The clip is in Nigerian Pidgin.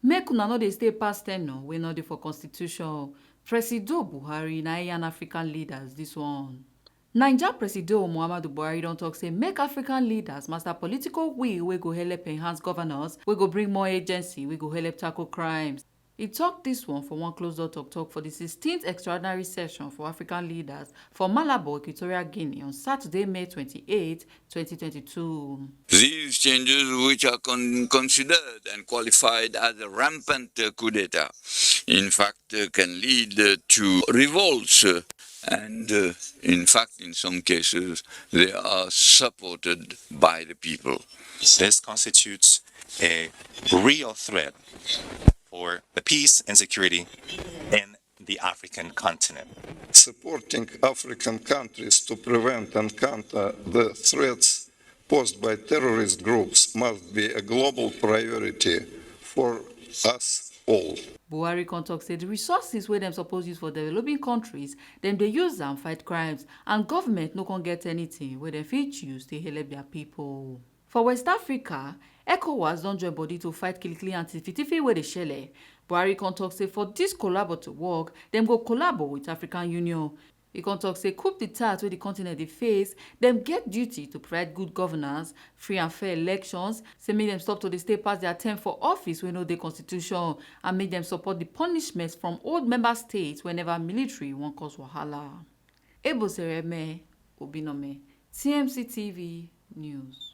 Make una no dey stay past tenure wey no dey for constitution. Presido Buhari na an African leaders this one. Naija Presido Muhammadu Buhari don talk say make African leaders master political will wey go help enhance governance, wey go bring more agency, wey go help tackle crimes. He talk this one for one closed-door talk for the 16th extraordinary session for African leaders for Malabo, Equatorial Guinea on Saturday, May 28, 2022. These changes, which are considered and qualified as a rampant coup d'etat, in fact, can lead to revolts. And in fact, in some cases, they are supported by the people. This constitutes a real threat for the peace and security in the African continent. Supporting African countries to prevent and counter the threats posed by terrorist groups must be a global priority for us all. Buhari con tok say the resources wey dem suppose use for developing countries, dem dey use am fight crimes, and government no con get anything wey dem fit use to help their people. For West Africa, ECOWAS don join body to fight kilikili and tiffy-tiffy wey dey shele. Buhari con tok say for dis collabo to work, dem go collabo with African Union. He con tok say coup d'etat wey the continent dey face, dem get duty to provide good governance, free and fair elections, say make dem stop to dey stay past their term for office wey no dey constitution, and make dem support the punishments from old member states whenever military wan cause wahala. Ebosereme Obinome, TMC TV News.